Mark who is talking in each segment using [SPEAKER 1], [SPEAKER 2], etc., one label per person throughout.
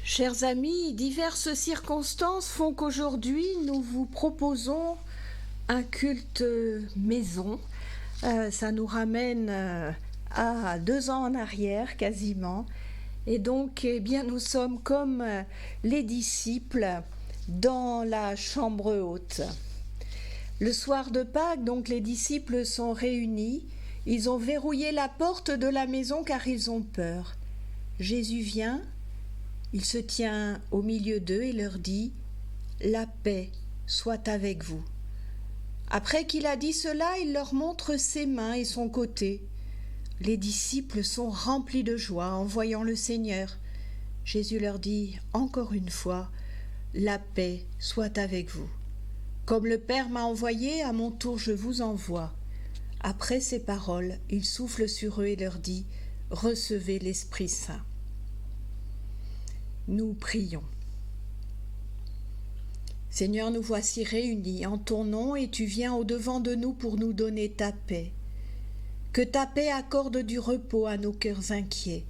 [SPEAKER 1] Chers amis, diverses circonstances font qu'aujourd'hui nous vous proposons un culte maison. Ça nous ramène à 2 ans en arrière quasiment. Et donc, nous sommes comme les disciples dans la chambre haute. Le soir de Pâques, donc, les disciples sont réunis. Ils ont verrouillé la porte de la maison car ils ont peur. Jésus vient. Il se tient au milieu d'eux et leur dit « La paix soit avec vous ». Après qu'il a dit cela, il leur montre ses mains et son côté. Les disciples sont remplis de joie en voyant le Seigneur. Jésus leur dit encore une fois « La paix soit avec vous ». Comme le Père m'a envoyé, à mon tour je vous envoie. Après ces paroles, il souffle sur eux et leur dit « Recevez l'Esprit Saint ». Nous prions. Seigneur, nous voici réunis en ton nom et tu viens au-devant de nous pour nous donner ta paix. Que ta paix accorde du repos à nos cœurs inquiets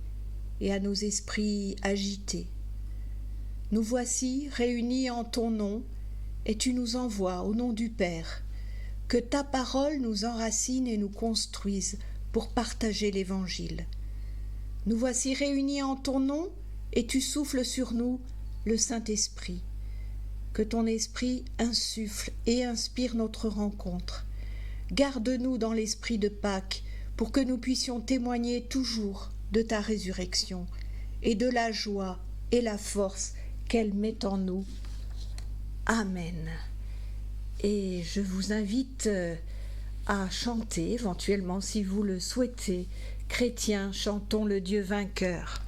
[SPEAKER 1] et à nos esprits agités. Nous voici réunis en ton nom et tu nous envoies au nom du Père. Que ta parole nous enracine et nous construise pour partager l'Évangile. Nous voici réunis en ton nom et tu souffles sur nous le Saint-Esprit. Que ton Esprit insuffle et inspire notre rencontre. Garde-nous dans l'esprit de Pâques pour que nous puissions témoigner toujours de ta résurrection et de la joie et la force qu'elle met en nous. Amen. Et je vous invite à chanter, éventuellement si vous le souhaitez. Chrétiens, chantons le Dieu vainqueur.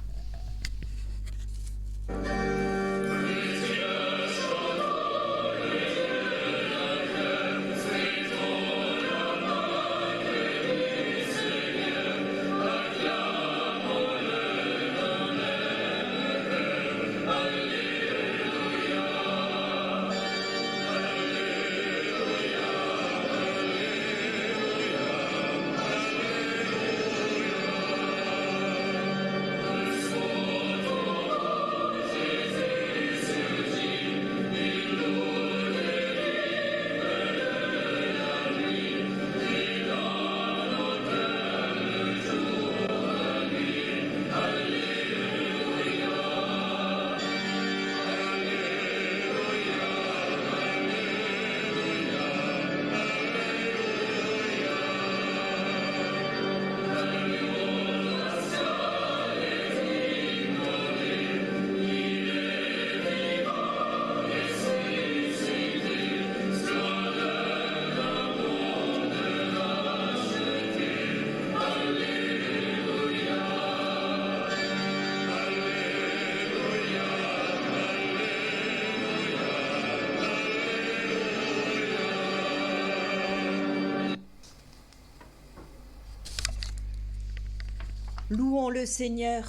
[SPEAKER 1] Louons le Seigneur.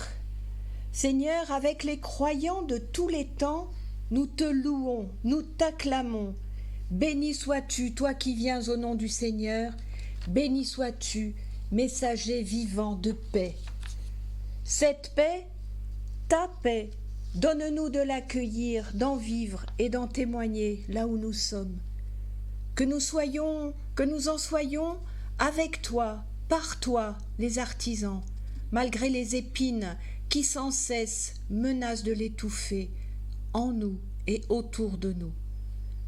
[SPEAKER 1] Seigneur, avec les croyants de tous les temps, nous te louons, nous t'acclamons. Béni sois-tu, toi qui viens au nom du Seigneur. Béni sois-tu, messager vivant de paix. Cette paix, ta paix, donne-nous de l'accueillir, d'en vivre et d'en témoigner là où nous sommes. Que nous en soyons avec toi, par toi, les artisans, malgré les épines qui sans cesse menacent de l'étouffer en nous et autour de nous.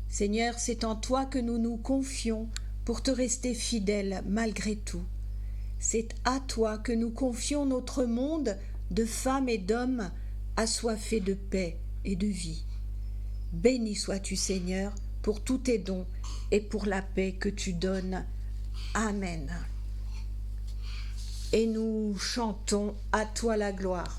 [SPEAKER 1] Seigneur, c'est en toi que nous nous confions pour te rester fidèles malgré tout. C'est à toi que nous confions notre monde de femmes et d'hommes assoiffés de paix et de vie. Béni sois-tu, Seigneur, pour tous tes dons et pour la paix que tu donnes. Amen. Et nous chantons à toi la gloire.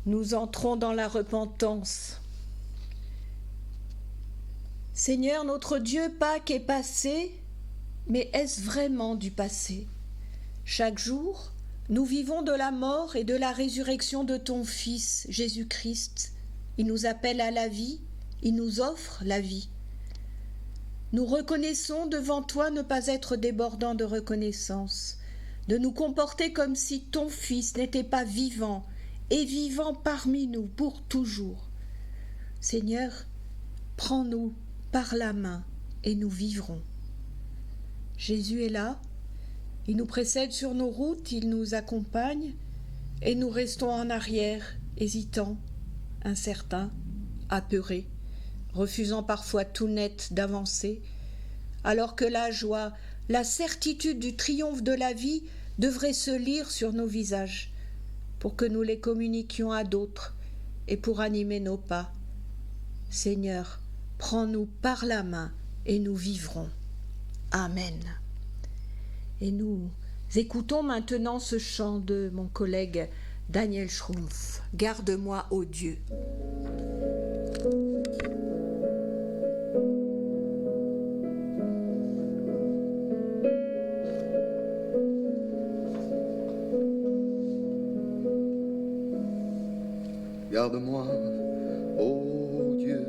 [SPEAKER 1] nous entrons dans la repentance. Seigneur notre Dieu, Pâques est passé, mais est-ce vraiment du passé? Chaque jour, nous vivons de la mort et de la résurrection de ton Fils, Jésus-Christ. Il nous appelle à la vie, il nous offre la vie. Nous reconnaissons devant toi ne pas être débordants de reconnaissance, de nous comporter comme si ton Fils n'était pas vivant et vivant parmi nous pour toujours. Seigneur, prends-nous par la main et nous vivrons. Jésus est là, il nous précède sur nos routes, il nous accompagne et nous restons en arrière, hésitants, incertains, apeurés, refusant parfois tout net d'avancer, alors que la joie, la certitude du triomphe de la vie devrait se lire sur nos visages, pour que nous les communiquions à d'autres et pour animer nos pas. Seigneur, prends-nous par la main et nous vivrons. Amen. Et nous écoutons maintenant ce chant de mon collègue Daniel Schrumpf. Garde-moi, ô Dieu.
[SPEAKER 2] Garde-moi, ô Dieu,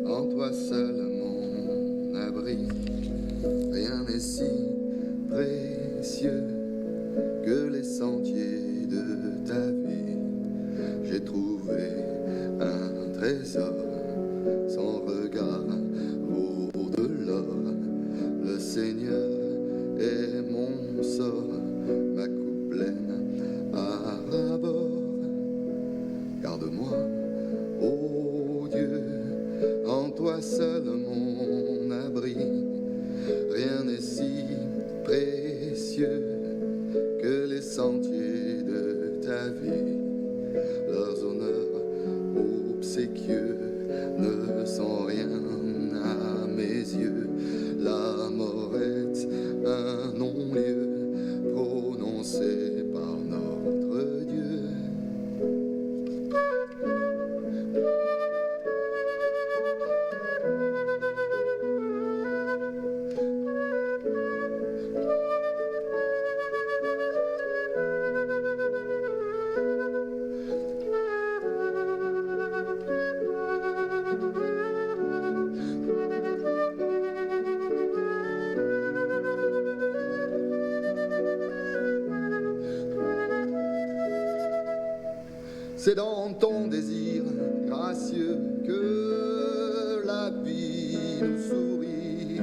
[SPEAKER 2] en toi seul mon abri. Rien n'est si précieux que les sentiers de ta vie. J'ai trouvé un trésor sans regard vaut de l'or. Le Seigneur est mon sort, ma coupe pleine à ras-bord. Garde-moi, ô Dieu, en toi seul mon abri. Rien n'est si précieux que les sentiers de ta vie. Leurs honneurs obséquieux ne sont rien à mes yeux. La mort est un non-lieu prononcé par notre Dieu. C'est dans ton désir gracieux que la vie nous sourit.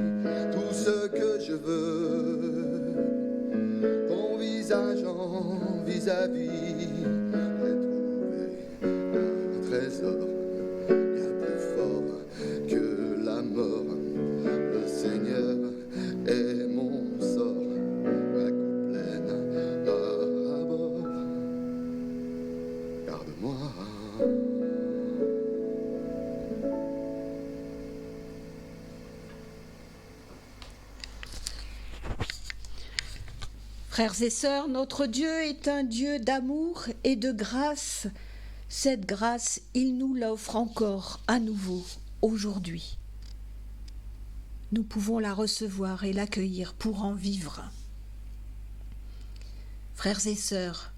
[SPEAKER 2] Tout ce que je veux, ton visage en vis-à-vis. J'ai trouvé un trésor bien plus fort que la mort. Le Seigneur est mon sort, ma coupe pleine à ras-bord. Garde-moi.
[SPEAKER 1] Frères et sœurs, notre Dieu est un Dieu d'amour et de grâce. Cette grâce, il nous l'offre encore à nouveau aujourd'hui. Nous pouvons la recevoir et l'accueillir pour en vivre. Frères et sœurs,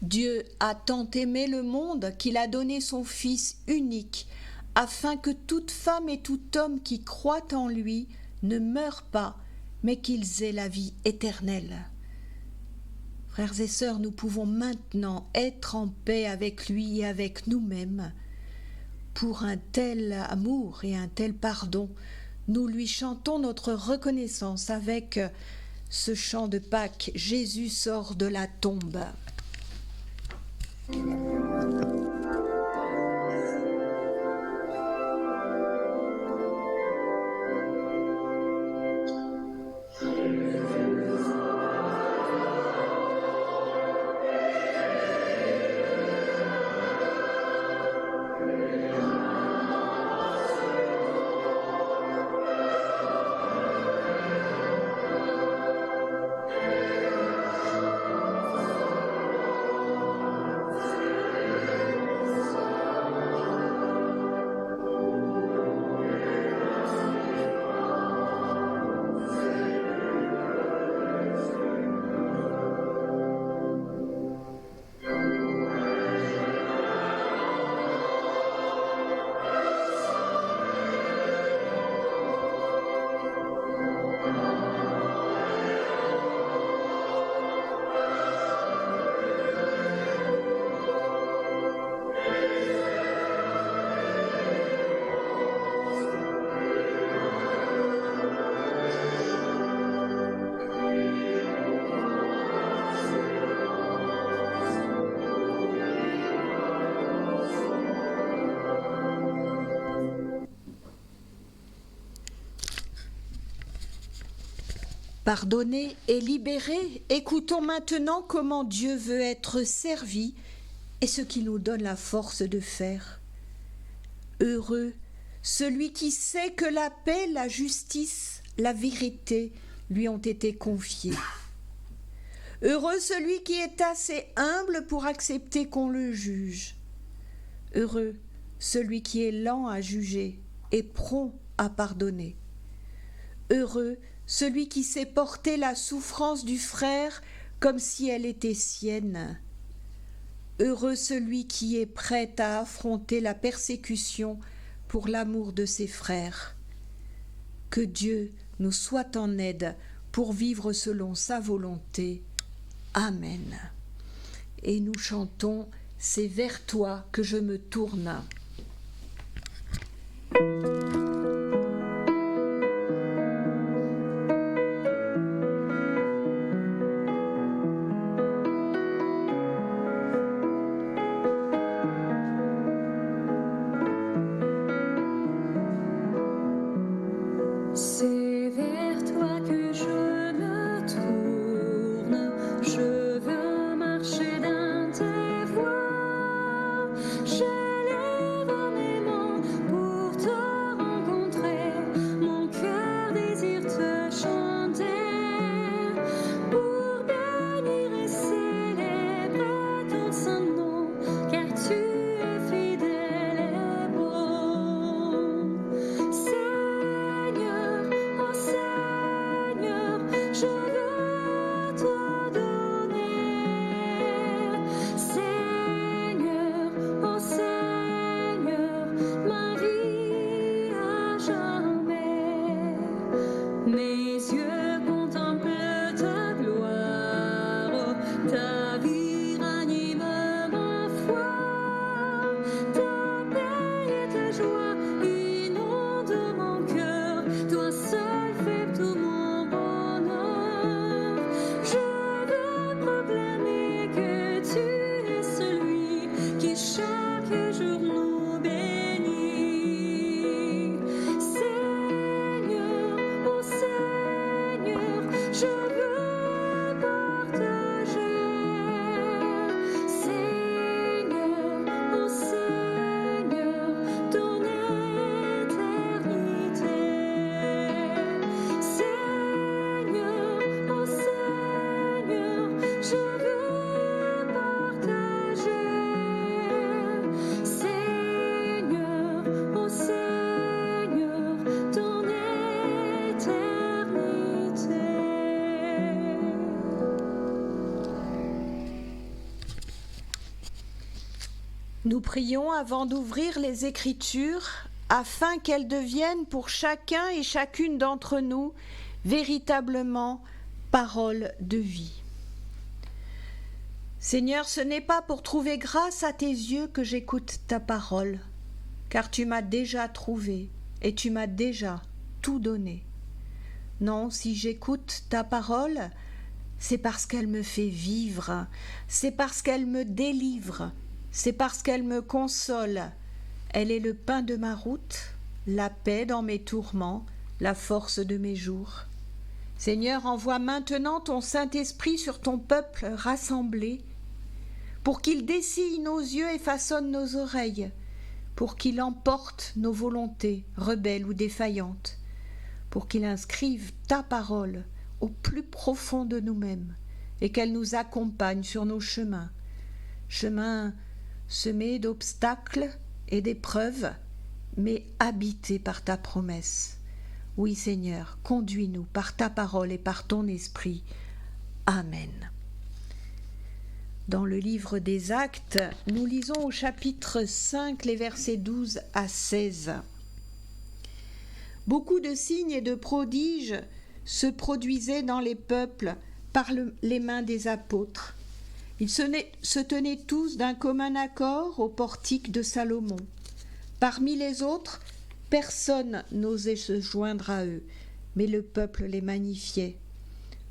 [SPEAKER 1] Dieu a tant aimé le monde qu'il a donné son Fils unique, afin que toute femme et tout homme qui croient en lui ne meurent pas, mais qu'ils aient la vie éternelle. Frères et sœurs, nous pouvons maintenant être en paix avec lui et avec nous-mêmes. Pour un tel amour et un tel pardon, nous lui chantons notre reconnaissance avec ce chant de Pâques « Jésus sort de la tombe ». Pardonnés et libérés, écoutons maintenant comment Dieu veut être servi et ce qui nous donne la force de faire. Heureux celui qui sait que la paix, la justice, la vérité lui ont été confiées. Heureux celui qui est assez humble pour accepter qu'on le juge. Heureux celui qui est lent à juger et prompt à pardonner. Heureux celui qui sait porter la souffrance du frère comme si elle était sienne. Heureux celui qui est prêt à affronter la persécution pour l'amour de ses frères. Que Dieu nous soit en aide pour vivre selon sa volonté. Amen. Et nous chantons « C'est vers toi que je me tourne ».
[SPEAKER 3] C'est vers toi que je me tourne, je veux marcher dans tes voies, j'élève mes mains pour te rencontrer, mon cœur désire te chanter, pour bénir et célébrer ton saint nom, car tu es fidèle et bon. Je veux te donner, Seigneur, oh Seigneur, ma vie à jamais. Mes yeux contemplent ta gloire, ta vie ranime ma foi, ta paix et ta joie inondent mon cœur, toi seul fais tout mon bonheur. Proclamer que tu es celui qui chaque jour nous bénit. Seigneur, oh Seigneur, je veux partager. Seigneur, oh Seigneur, ton éternité. Seigneur, oh Seigneur, je veux partager, Seigneur, oh Seigneur, ton éternité.
[SPEAKER 1] Nous prions avant d'ouvrir les Écritures afin qu'elles deviennent pour chacun et chacune d'entre nous véritablement paroles de vie. Seigneur, ce n'est pas pour trouver grâce à tes yeux que j'écoute ta parole, car tu m'as déjà trouvé et tu m'as déjà tout donné. Non, si j'écoute ta parole, c'est parce qu'elle me fait vivre, c'est parce qu'elle me délivre, c'est parce qu'elle me console. Elle est le pain de ma route, la paix dans mes tourments, la force de mes jours. Seigneur, envoie maintenant ton Saint-Esprit sur ton peuple rassemblé, pour qu'il dessille nos yeux et façonne nos oreilles, pour qu'il emporte nos volontés, rebelles ou défaillantes, pour qu'il inscrive ta parole au plus profond de nous-mêmes et qu'elle nous accompagne sur nos chemins, chemins semés d'obstacles et d'épreuves, mais habités par ta promesse. Oui, Seigneur, conduis-nous par ta parole et par ton esprit. Amen. Dans le livre des Actes, nous lisons au chapitre 5, les versets 12 à 16. Beaucoup de signes et de prodiges se produisaient dans les peuples par les mains des apôtres. Ils se tenaient tous d'un commun accord au portique de Salomon. Parmi les autres, personne n'osait se joindre à eux, mais le peuple les magnifiait.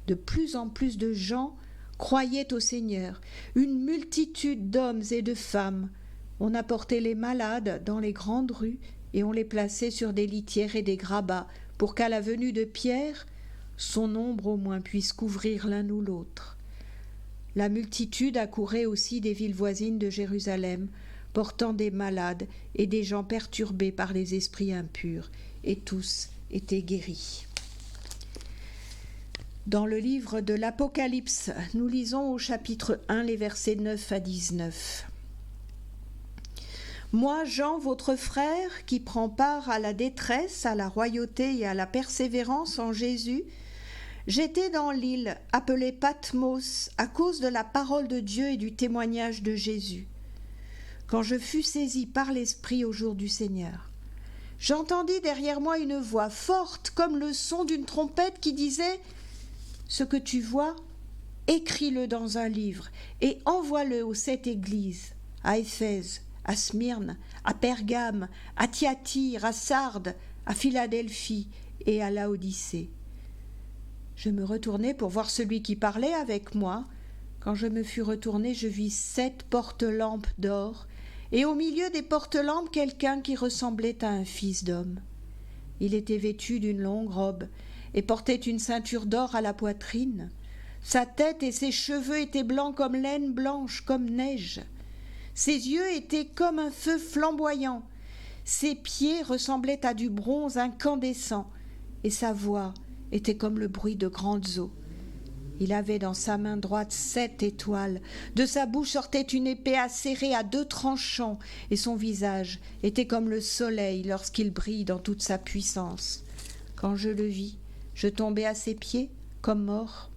[SPEAKER 1] De plus en plus de gens croyaient au Seigneur, une multitude d'hommes et de femmes. On apportait les malades dans les grandes rues et on les plaçait sur des litières et des grabats pour qu'à la venue de Pierre, son ombre au moins puisse couvrir l'un ou l'autre. La multitude accourait aussi des villes voisines de Jérusalem, portant des malades et des gens perturbés par les esprits impurs, et tous étaient guéris. Dans le livre de l'Apocalypse, nous lisons au chapitre 1 les versets 9 à 19. Moi, Jean, votre frère, qui prend part à la détresse, à la royauté et à la persévérance en Jésus, j'étais dans l'île appelée Patmos à cause de la parole de Dieu et du témoignage de Jésus. Quand je fus saisi par l'Esprit au jour du Seigneur, j'entendis derrière moi une voix forte comme le son d'une trompette qui disait « Ce que tu vois, écris-le dans un livre et envoie-le aux 7 églises, à Éphèse, à Smyrne, à Pergame, à Thyatire, à Sardes, à Philadelphie et à Laodicée. » Je me retournai pour voir celui qui parlait avec moi. Quand je me fus retourné, je vis 7 porte-lampes d'or, et au milieu des porte-lampes quelqu'un qui ressemblait à un fils d'homme. Il était vêtu d'une longue robe et portait une ceinture d'or à la poitrine. Sa tête et ses cheveux étaient blancs comme laine blanche, comme neige. Ses yeux étaient comme un feu flamboyant. Ses pieds ressemblaient à du bronze incandescent, et sa voix était comme le bruit de grandes eaux. Il avait dans sa main droite 7 étoiles. De sa bouche sortait une épée acérée à 2 tranchants, et son visage était comme le soleil lorsqu'il brille dans toute sa puissance. Quand je le vis, je tombai à ses pieds, comme mort.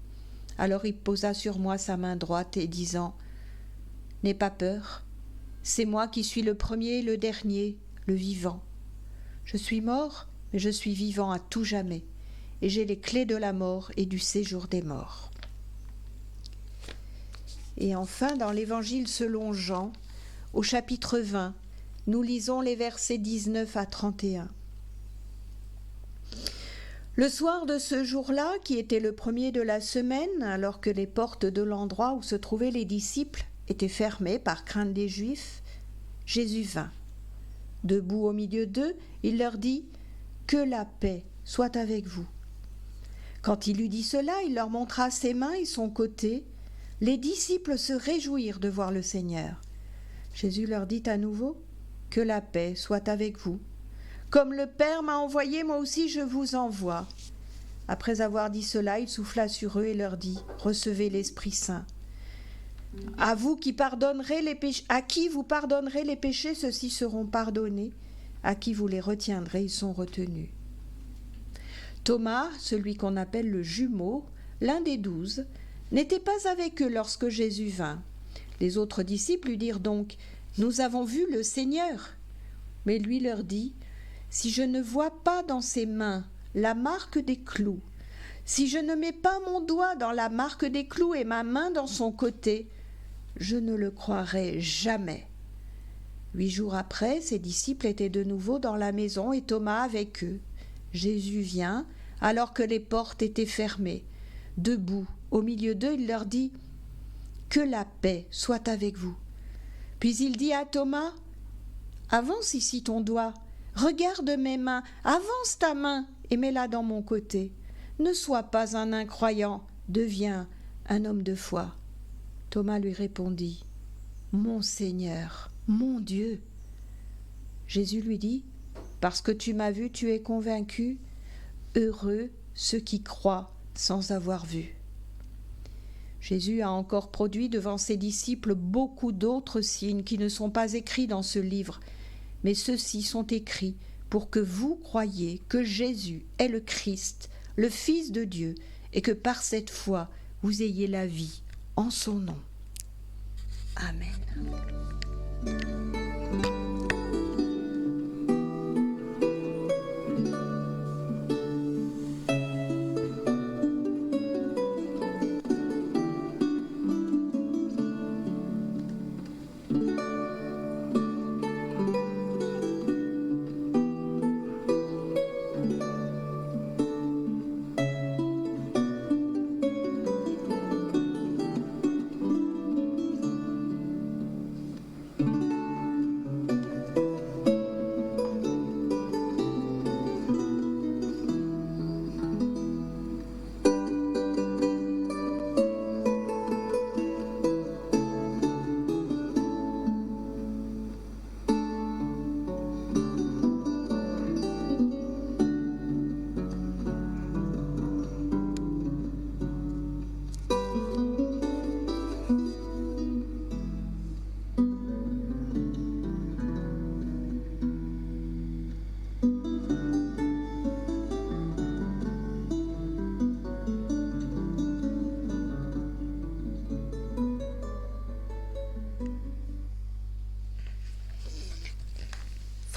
[SPEAKER 1] Alors il posa sur moi sa main droite et disant « N'aie pas peur, c'est moi qui suis le premier et le dernier, le vivant. Je suis mort, mais je suis vivant à tout jamais, et j'ai les clés de la mort et du séjour des morts. » Et enfin, dans l'Évangile selon Jean, au chapitre 20, nous lisons les versets 19 à 31. Le soir de ce jour-là, qui était le premier de la semaine, alors que les portes de l'endroit où se trouvaient les disciples étaient fermées par crainte des Juifs, Jésus vint. Debout au milieu d'eux, il leur dit « Que la paix soit avec vous. » Quand il eut dit cela, il leur montra ses mains et son côté. Les disciples se réjouirent de voir le Seigneur. Jésus leur dit à nouveau « Que la paix soit avec vous. Comme le Père m'a envoyé, moi aussi je vous envoie. » Après avoir dit cela, il souffla sur eux et leur dit « Recevez l'Esprit Saint. À qui vous pardonnerez les péchés, ceux-ci seront pardonnés. À qui vous les retiendrez, ils sont retenus. » Thomas, celui qu'on appelle le jumeau, l'un des 12, n'était pas avec eux lorsque Jésus vint. Les autres disciples lui dirent donc « Nous avons vu le Seigneur. » Mais lui leur dit « Si je ne vois pas dans ses mains la marque des clous, si je ne mets pas mon doigt dans la marque des clous et ma main dans son côté, je ne le croirai jamais. » 8 jours après, ses disciples étaient de nouveau dans la maison et Thomas avec eux. Jésus vient, alors que les portes étaient fermées. Debout, au milieu d'eux, il leur dit « Que la paix soit avec vous. » Puis il dit à Thomas « Avance ici ton doigt, regarde mes mains, avance ta main et mets-la dans mon côté. Ne sois pas un incroyant, deviens un homme de foi. » Thomas lui répondit « Mon Seigneur, mon Dieu. » Jésus lui dit « Parce que tu m'as vu, tu es convaincu. Heureux ceux qui croient sans avoir vu. » Jésus a encore produit devant ses disciples beaucoup d'autres signes qui ne sont pas écrits dans ce livre, mais ceux-ci sont écrits pour que vous croyiez que Jésus est le Christ, le Fils de Dieu, et que par cette foi, vous ayez la vie en son nom. Amen.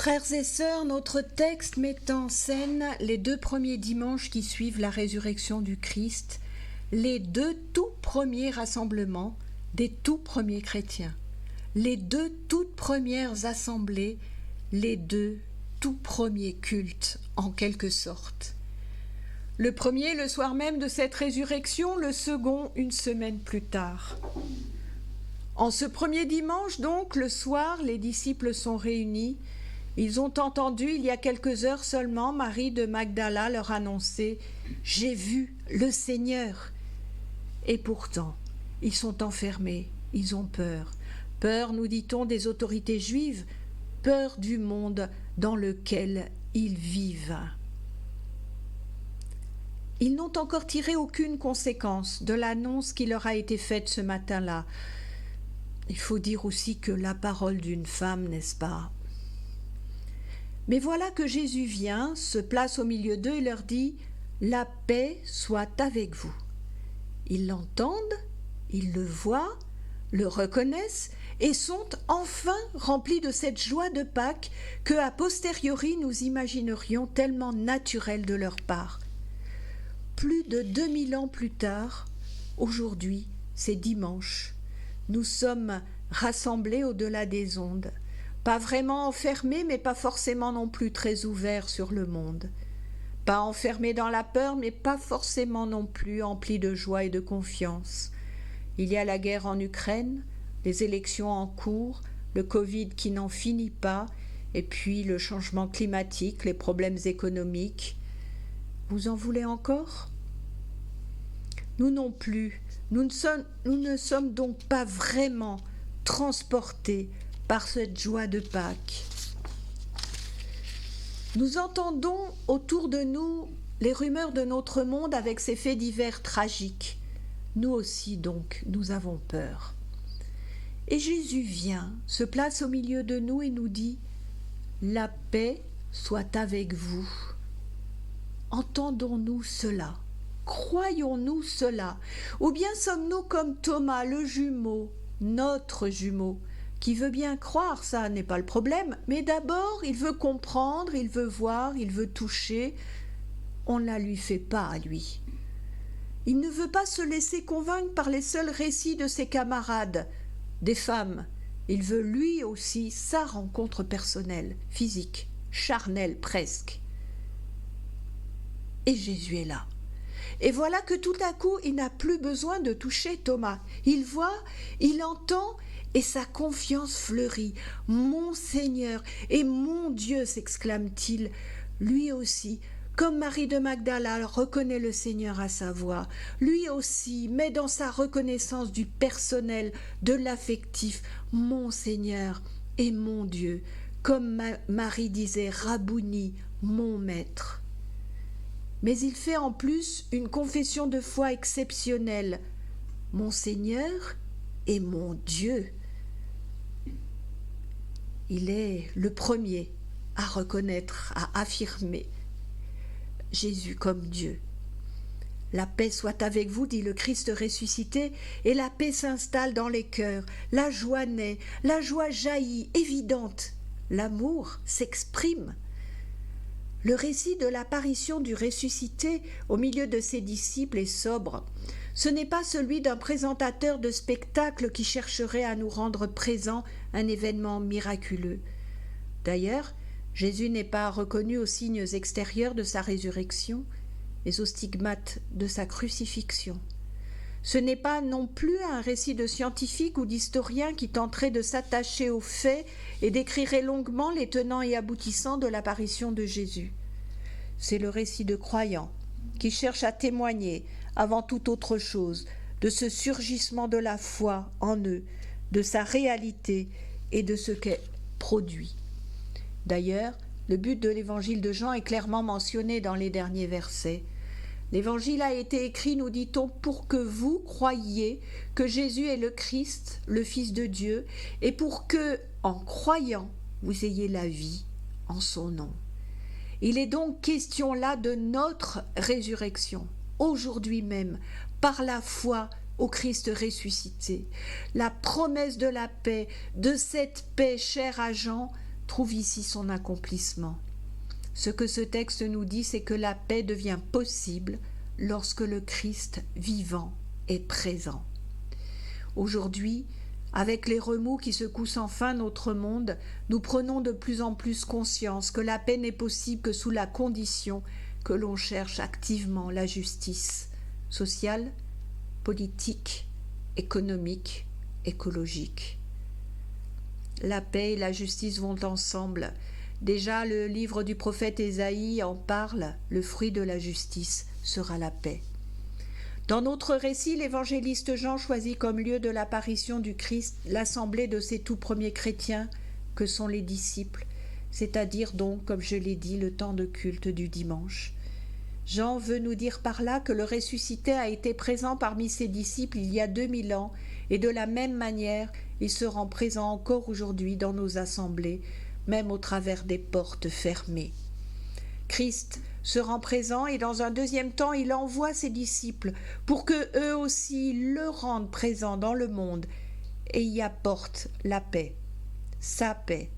[SPEAKER 1] Frères et sœurs, notre texte met en scène les 2 premiers dimanches qui suivent la résurrection du Christ, les 2 tout premiers rassemblements des tout premiers chrétiens, les 2 toutes premières assemblées, les 2 tout premiers cultes en quelque sorte. Le premier le soir même de cette résurrection, le second une semaine plus tard. En ce premier dimanche donc, le soir, les disciples sont réunis. Ils ont entendu, il y a quelques heures seulement, Marie de Magdala leur annoncer « J'ai vu le Seigneur ». Et pourtant, ils sont enfermés, ils ont peur. Peur, nous dit-on, des autorités juives, peur du monde dans lequel ils vivent. Ils n'ont encore tiré aucune conséquence de l'annonce qui leur a été faite ce matin-là. Il faut dire aussi que la parole d'une femme, n'est-ce pas ? Mais voilà que Jésus vient, se place au milieu d'eux et leur dit « La paix soit avec vous ». Ils l'entendent, ils le voient, le reconnaissent et sont enfin remplis de cette joie de Pâques que, a posteriori, nous imaginerions tellement naturelle de leur part. Plus de 2000 ans plus tard, aujourd'hui, c'est dimanche, nous sommes rassemblés au-delà des ondes, pas vraiment enfermés, mais pas forcément non plus très ouverts sur le monde. Pas enfermés dans la peur, mais pas forcément non plus emplis de joie et de confiance. Il y a la guerre en Ukraine, les élections en cours, le Covid qui n'en finit pas, et puis le changement climatique, les problèmes économiques. Vous en voulez encore ? Nous non plus, nous ne sommes donc pas vraiment transportés par cette joie de Pâques. Nous entendons autour de nous les rumeurs de notre monde avec ses faits divers tragiques. Nous aussi donc, nous avons peur. Et Jésus vient, se place au milieu de nous et nous dit « La paix soit avec vous ». Entendons-nous cela ? Croyons-nous cela ? Ou bien sommes-nous comme Thomas, le jumeau, notre jumeau, qui veut bien croire, ça n'est pas le problème, mais d'abord il veut comprendre, il veut voir, il veut toucher. On ne la lui fait pas à lui. Il ne veut pas se laisser convaincre par les seuls récits de ses camarades, des femmes. Il veut lui aussi sa rencontre personnelle, physique, charnelle presque. Et Jésus est là. Et voilà que tout à coup, il n'a plus besoin de toucher Thomas. Il voit, il entend, et sa confiance fleurit. « Mon Seigneur et mon Dieu !» s'exclame-t-il. Lui aussi, comme Marie de Magdala reconnaît le Seigneur à sa voix, lui aussi met dans sa reconnaissance du personnel, de l'affectif, « Mon Seigneur et mon Dieu !» Comme Marie disait « Rabouni, mon Maître !» Mais il fait en plus une confession de foi exceptionnelle. « Mon Seigneur et mon Dieu !» Il est le premier à reconnaître, à affirmer Jésus comme Dieu. La paix soit avec vous, dit le Christ ressuscité, et la paix s'installe dans les cœurs. La joie naît, la joie jaillit, évidente. L'amour s'exprime. Le récit de l'apparition du ressuscité au milieu de ses disciples est sobre. Ce n'est pas celui d'un présentateur de spectacle qui chercherait à nous rendre présents un événement miraculeux. D'ailleurs, Jésus n'est pas reconnu aux signes extérieurs de sa résurrection, mais aux stigmates de sa crucifixion. Ce n'est pas non plus un récit de scientifique ou d'historien qui tenterait de s'attacher aux faits et décrirait longuement les tenants et aboutissants de l'apparition de Jésus. C'est le récit de croyants qui cherchent à témoigner, avant toute autre chose, de ce surgissement de la foi en eux, de sa réalité et de ce qu'elle produit. D'ailleurs, le but de l'évangile de Jean est clairement mentionné dans les derniers versets. L'évangile a été écrit, nous dit-on, pour que vous croyiez que Jésus est le Christ, le Fils de Dieu, et pour que, en croyant, vous ayez la vie en son nom. Il est donc question là de notre résurrection, aujourd'hui même, par la foi au Christ ressuscité. La promesse de la paix, de cette paix chère à Jean, trouve ici son accomplissement. Ce que ce texte nous dit, c'est que la paix devient possible lorsque le Christ vivant est présent. Aujourd'hui, avec les remous qui secouent sans fin notre monde, nous prenons de plus en plus conscience que la paix n'est possible que sous la condition que l'on cherche activement la justice sociale, politique, économique, écologique. La paix et la justice vont ensemble. Déjà, le livre du prophète Ésaïe en parle, le fruit de la justice sera la paix. Dans notre récit, l'évangéliste Jean choisit comme lieu de l'apparition du Christ l'assemblée de ses tout premiers chrétiens, que sont les disciples, c'est-à-dire donc, comme je l'ai dit, le temps de culte du dimanche. Jean veut nous dire par là que le ressuscité a été présent parmi ses disciples il y a 2000 ans, et de la même manière, il se rend présent encore aujourd'hui dans nos assemblées, même au travers des portes fermées. Christ se rend présent et dans un deuxième temps, il envoie ses disciples pour que eux aussi le rendent présent dans le monde et y apportent la paix, sa paix.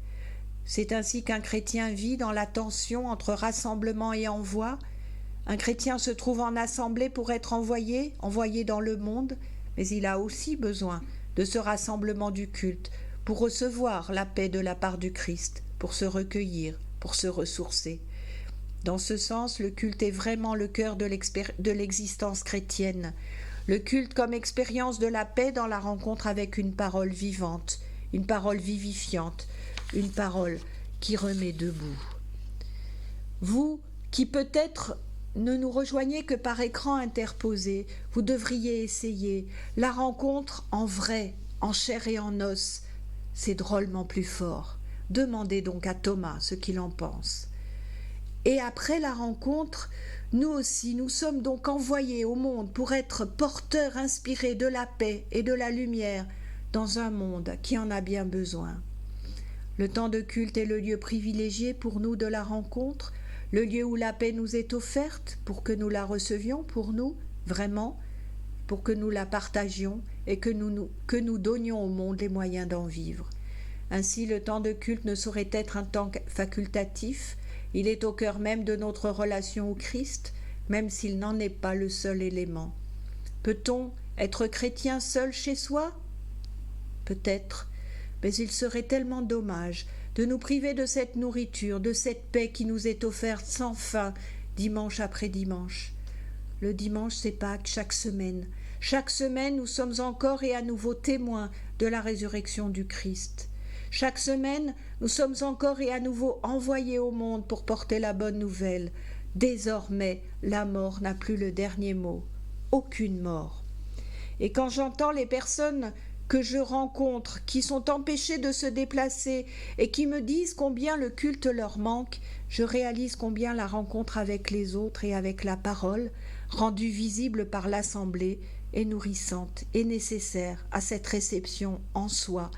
[SPEAKER 1] C'est ainsi qu'un chrétien vit dans la tension entre rassemblement et envoi. Un chrétien se trouve en assemblée pour être envoyé dans le monde, mais il a aussi besoin de ce rassemblement du culte pour recevoir la paix de la part du Christ, pour se recueillir, pour se ressourcer. Dans ce sens, le culte est vraiment le cœur de l'existence chrétienne. Le culte comme expérience de la paix dans la rencontre avec une parole vivante, une parole vivifiante, une parole qui remet debout. Vous, qui peut-être ne nous rejoignez que par écran interposé, vous devriez essayer la rencontre en vrai, en chair et en os. C'est drôlement plus fort. Demandez donc à Thomas ce qu'il en pense. Et après la rencontre, nous aussi, nous sommes donc envoyés au monde pour être porteurs inspirés de la paix et de la lumière dans un monde qui en a bien besoin. Le temps de culte est le lieu privilégié pour nous de la rencontre, le lieu où la paix nous est offerte pour que nous la recevions pour nous, vraiment, pour que nous la partagions et que nous donnions au monde les moyens d'en vivre. Ainsi, le temps de culte ne saurait être un temps facultatif. Il est au cœur même de notre relation au Christ, même s'il n'en est pas le seul élément. Peut-on être chrétien seul chez soi ? Peut-être, mais il serait tellement dommage de nous priver de cette nourriture, de cette paix qui nous est offerte sans fin, dimanche après dimanche. Le dimanche, c'est Pâques chaque semaine. Chaque semaine, nous sommes encore et à nouveau témoins de la résurrection du Christ. Chaque semaine, nous sommes encore et à nouveau envoyés au monde pour porter la bonne nouvelle. Désormais, la mort n'a plus le dernier mot. Aucune mort. Et quand j'entends les personnes que je rencontre, qui sont empêchées de se déplacer et qui me disent combien le culte leur manque, je réalise combien la rencontre avec les autres et avec la parole, rendue visible par l'Assemblée, est nourrissante et nécessaire à cette réception en soi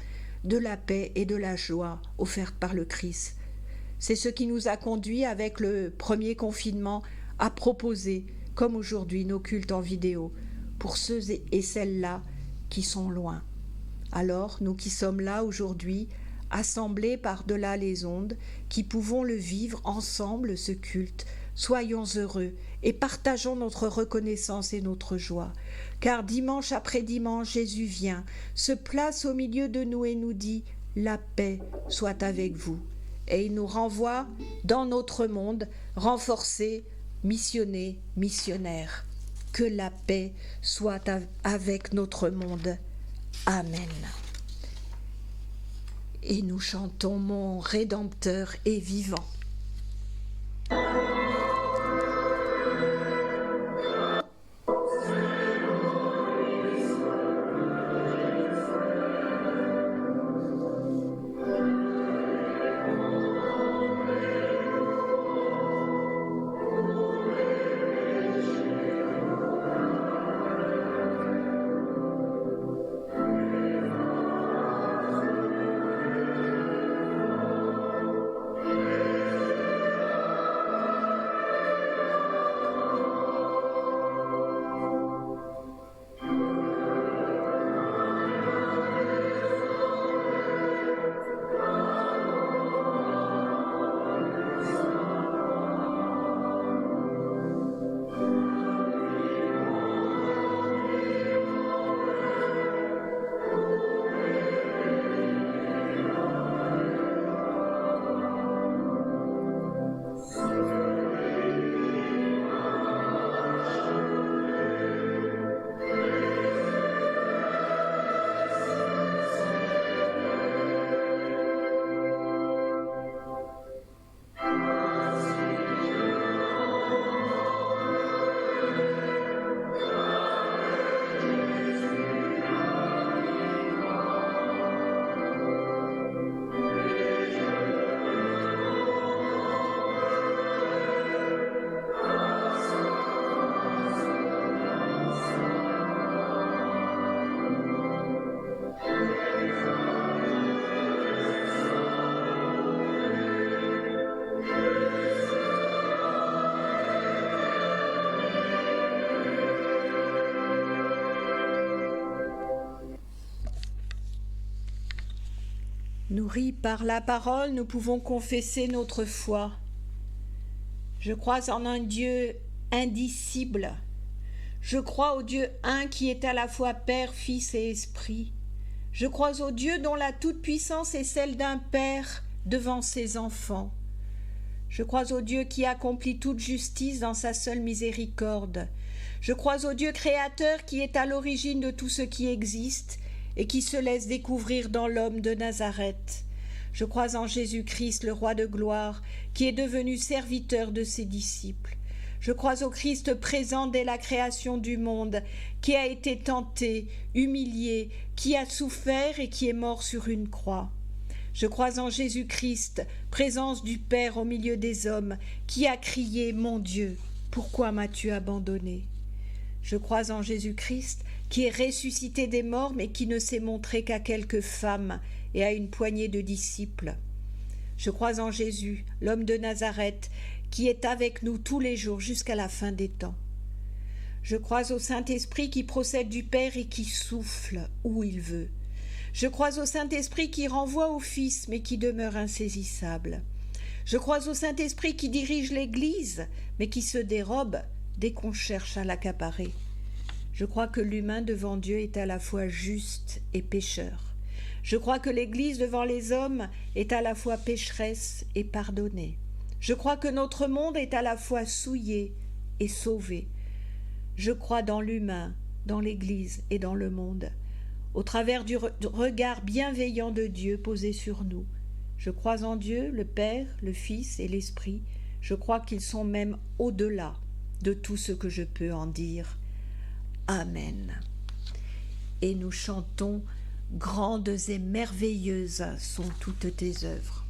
[SPEAKER 1] de la paix et de la joie offertes par le Christ. C'est ce qui nous a conduit avec le premier confinement à proposer, comme aujourd'hui, nos cultes en vidéo, pour ceux et celles-là qui sont loin. Alors, nous qui sommes là aujourd'hui, assemblés par-delà les ondes, qui pouvons le vivre ensemble, ce culte, soyons heureux et partageons notre reconnaissance et notre joie. Car dimanche après dimanche, Jésus vient, se place au milieu de nous et nous dit « La paix soit avec vous ». Et il nous renvoie dans notre monde, renforcés, missionnés, missionnaires. Que la paix soit avec notre monde. Amen. Et nous chantons « Mon Rédempteur est vivant ». Nourris par la parole, nous pouvons confesser notre foi. Je crois en un Dieu indicible. Je crois au Dieu un qui est à la fois Père, Fils et Esprit. Je crois au Dieu dont la toute-puissance est celle d'un Père devant ses enfants. Je crois au Dieu qui accomplit toute justice dans sa seule miséricorde. Je crois au Dieu créateur qui est à l'origine de tout ce qui existe et qui se laisse découvrir dans l'homme de Nazareth. Je crois en Jésus-Christ, le roi de gloire, qui est devenu serviteur de ses disciples. Je crois au Christ présent dès la création du monde, qui a été tenté, humilié, qui a souffert et qui est mort sur une croix. Je crois en Jésus-Christ, présence du Père au milieu des hommes, qui a crié « Mon Dieu, pourquoi m'as-tu abandonné ?» Je crois en Jésus-Christ, qui est ressuscité des morts, mais qui ne s'est montré qu'à quelques femmes et à une poignée de disciples. Je crois en Jésus, l'homme de Nazareth, qui est avec nous tous les jours jusqu'à la fin des temps. Je crois au Saint-Esprit qui procède du Père et qui souffle où il veut. Je crois au Saint-Esprit qui renvoie au Fils, mais qui demeure insaisissable. Je crois au Saint-Esprit qui dirige l'Église, mais qui se dérobe dès qu'on cherche à l'accaparer. Je crois que l'humain devant Dieu est à la fois juste et pécheur. Je crois que l'Église devant les hommes est à la fois pécheresse et pardonnée. Je crois que notre monde est à la fois souillé et sauvé. Je crois dans l'humain, dans l'Église et dans le monde, au travers du regard bienveillant de Dieu posé sur nous. Je crois en Dieu, le Père, le Fils et l'Esprit. Je crois qu'ils sont même au-delà de tout ce que je peux en dire. Amen. Et nous chantons « Grandes et merveilleuses sont toutes tes œuvres ».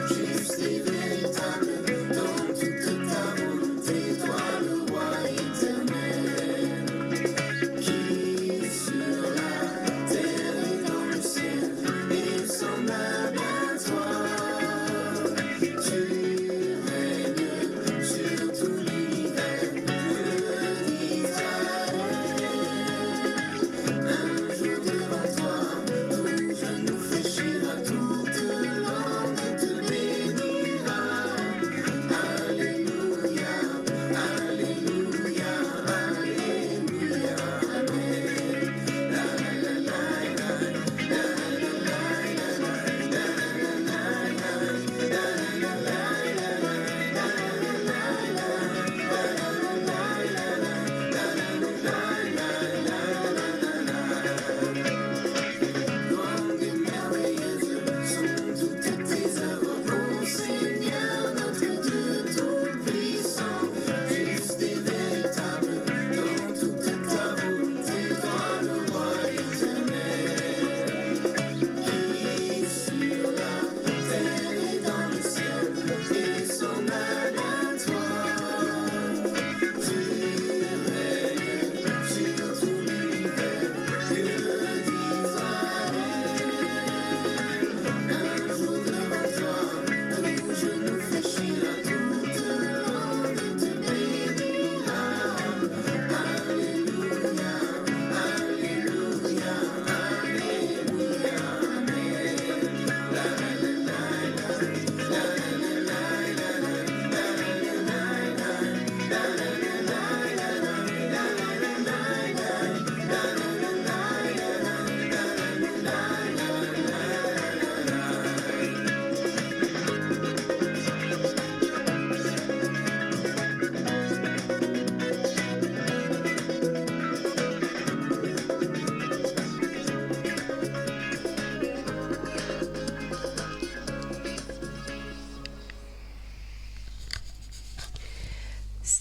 [SPEAKER 4] Juste et véritable dans toute ta volonté, toi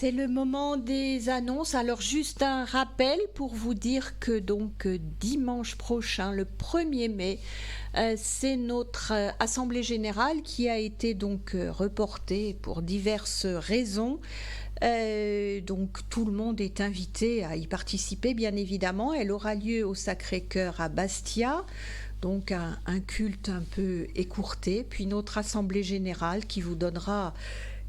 [SPEAKER 1] C'est le moment des annonces. Alors juste un rappel pour vous dire que donc dimanche prochain, le 1er mai, c'est notre assemblée générale qui a été donc reportée pour diverses raisons. Donc tout le monde est invité à y participer, bien évidemment. Elle aura lieu au Sacré-Cœur à Bastia. Donc un culte un peu écourté, puis notre assemblée générale qui vous donnera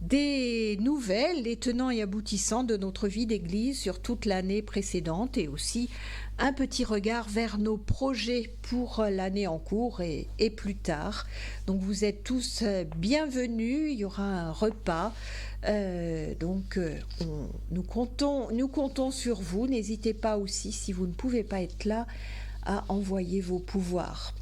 [SPEAKER 1] des nouvelles, les tenants et aboutissants de notre vie d'église sur toute l'année précédente et aussi un petit regard vers nos projets pour l'année en cours et plus tard. Donc vous êtes tous bienvenus, il y aura un repas. Nous comptons sur vous. N'hésitez pas aussi, si vous ne pouvez pas être là, à envoyer vos pouvoirs.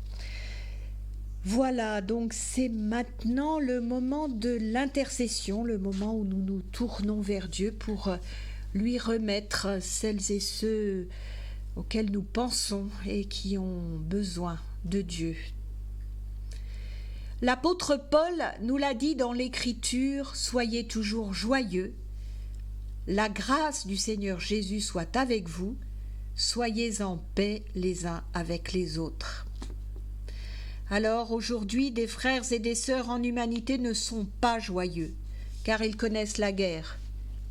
[SPEAKER 1] Voilà, donc c'est maintenant le moment de l'intercession, le moment où nous nous tournons vers Dieu pour lui remettre celles et ceux auxquels nous pensons et qui ont besoin de Dieu. L'apôtre Paul nous l'a dit dans l'Écriture, « Soyez toujours joyeux, la grâce du Seigneur Jésus soit avec vous, soyez en paix les uns avec les autres. » Alors aujourd'hui, des frères et des sœurs en humanité ne sont pas joyeux, car ils connaissent la guerre,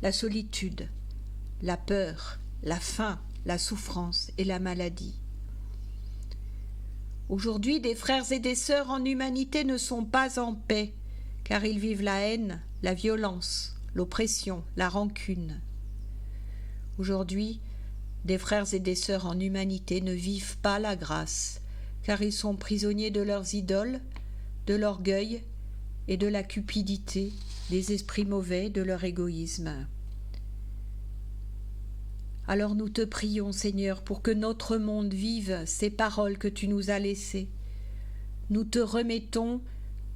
[SPEAKER 1] la solitude, la peur, la faim, la souffrance et la maladie. Aujourd'hui, des frères et des sœurs en humanité ne sont pas en paix, car ils vivent la haine, la violence, l'oppression, la rancune. Aujourd'hui, des frères et des sœurs en humanité ne vivent pas la grâce, car ils sont prisonniers de leurs idoles, de l'orgueil et de la cupidité, des esprits mauvais, de leur égoïsme. Alors nous te prions, Seigneur, pour que notre monde vive ces paroles que tu nous as laissées. Nous te remettons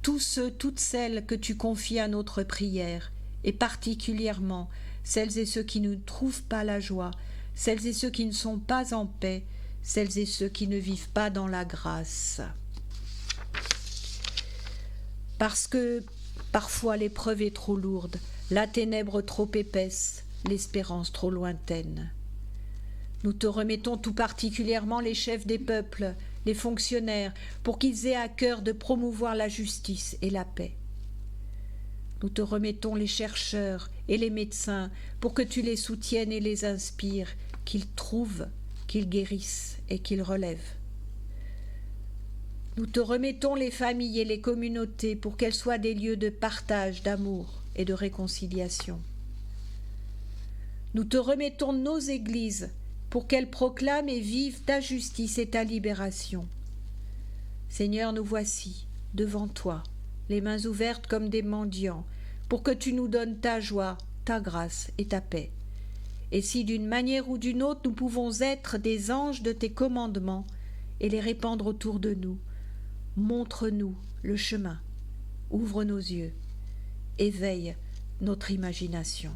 [SPEAKER 1] tous ceux, toutes celles que tu confies à notre prière, et particulièrement celles et ceux qui ne trouvent pas la joie, celles et ceux qui ne sont pas en paix, celles et ceux qui ne vivent pas dans la grâce. Parce que parfois l'épreuve est trop lourde, la ténèbre trop épaisse, l'espérance trop lointaine. Nous te remettons tout particulièrement les chefs des peuples, les fonctionnaires, pour qu'ils aient à cœur de promouvoir la justice et la paix. Nous te remettons les chercheurs et les médecins, pour que tu les soutiennes et les inspires, qu'ils trouvent, qu'ils guérissent et qu'ils relèvent. Nous te remettons les familles et les communautés pour qu'elles soient des lieux de partage, d'amour et de réconciliation. Nous te remettons nos églises pour qu'elles proclament et vivent ta justice et ta libération. Seigneur, nous voici devant toi, les mains ouvertes comme des mendiants, pour que tu nous donnes ta joie, ta grâce et ta paix. Et si d'une manière ou d'une autre nous pouvons être des anges de tes commandements et les répandre autour de nous, montre-nous le chemin, ouvre nos yeux, éveille notre imagination.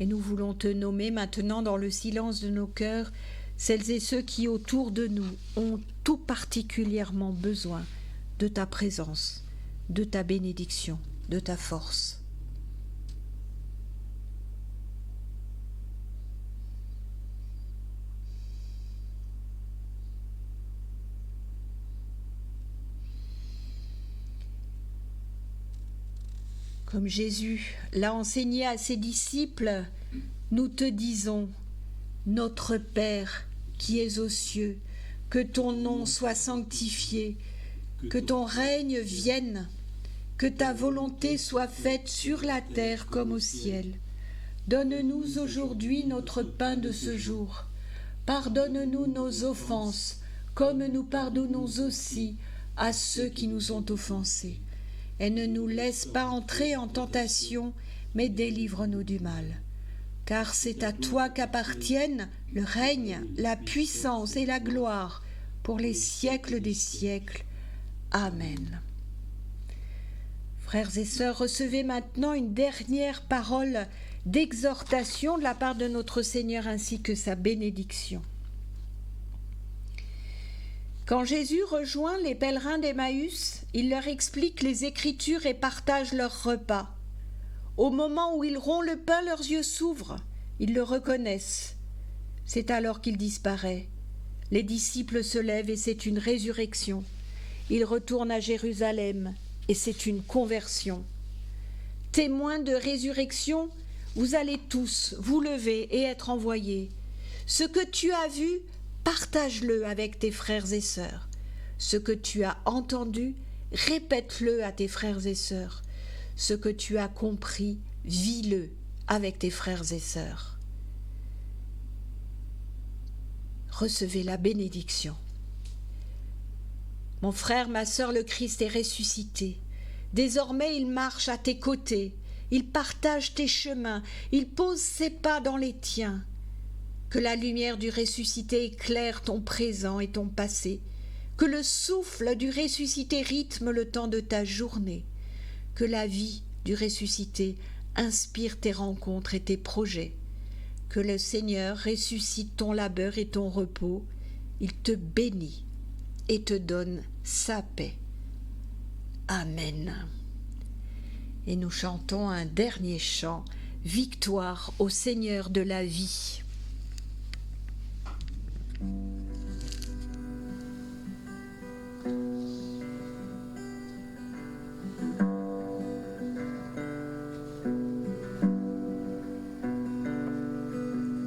[SPEAKER 1] Et nous voulons te nommer maintenant dans le silence de nos cœurs celles et ceux qui autour de nous ont tout particulièrement besoin de ta présence, de ta bénédiction, de ta force. Comme Jésus l'a enseigné à ses disciples, nous te disons, notre Père qui es aux cieux, que ton nom soit sanctifié, que ton règne vienne, que ta volonté soit faite sur la terre comme au ciel. Donne-nous aujourd'hui notre pain de ce jour. Pardonne-nous nos offenses, comme nous pardonnons aussi à ceux qui nous ont offensés. Et ne nous laisse pas entrer en tentation, mais délivre-nous du mal. Car c'est à toi qu'appartiennent le règne, la puissance et la gloire pour les siècles des siècles. Amen. Frères et sœurs, recevez maintenant une dernière parole d'exhortation de la part de notre Seigneur ainsi que sa bénédiction. Quand Jésus rejoint les pèlerins d'Emmaüs, il leur explique les Écritures et partage leur repas. Au moment où ils rompent le pain, leurs yeux s'ouvrent. Ils le reconnaissent. C'est alors qu'il disparaît. Les disciples se lèvent et c'est une résurrection. Ils retournent à Jérusalem et c'est une conversion. Témoins de résurrection, vous allez tous vous lever et être envoyés. Ce que tu as vu, partage-le avec tes frères et sœurs. Ce que tu as entendu, répète-le à tes frères et sœurs. Ce que tu as compris, vis-le avec tes frères et sœurs. Recevez la bénédiction. Mon frère, ma sœur, le Christ est ressuscité. Désormais, il marche à tes côtés. Il partage tes chemins. Il pose ses pas dans les tiens. Que la lumière du ressuscité éclaire ton présent et ton passé. Que le souffle du ressuscité rythme le temps de ta journée. Que la vie du ressuscité inspire tes rencontres et tes projets. Que le Seigneur ressuscite ton labeur et ton repos. Il te bénit et te donne sa paix. Amen. Et nous chantons un dernier chant, Victoire au Seigneur de la vie.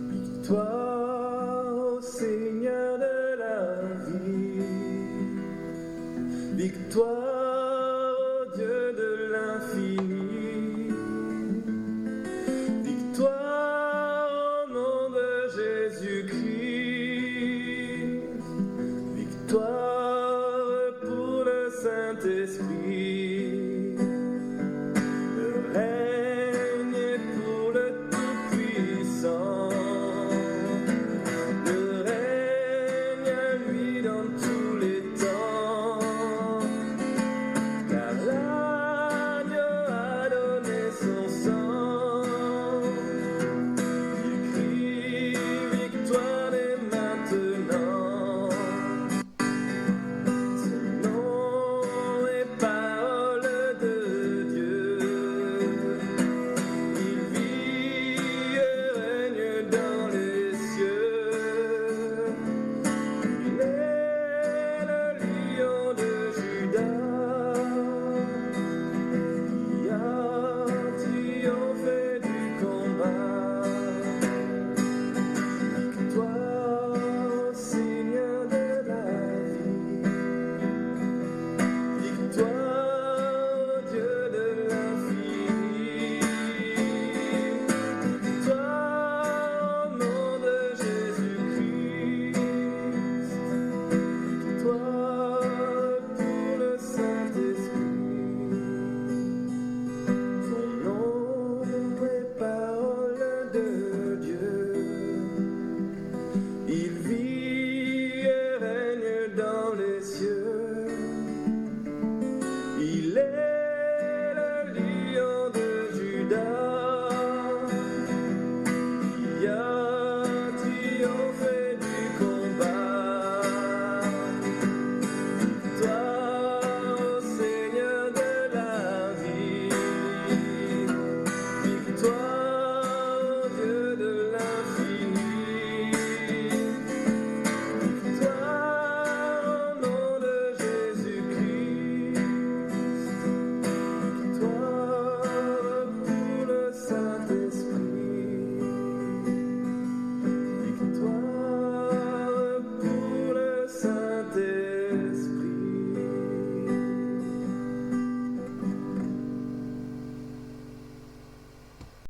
[SPEAKER 4] Victoire au Seigneur de la vie, victoire au Dieu de l'infini, victoire au nom de Jésus-Christ.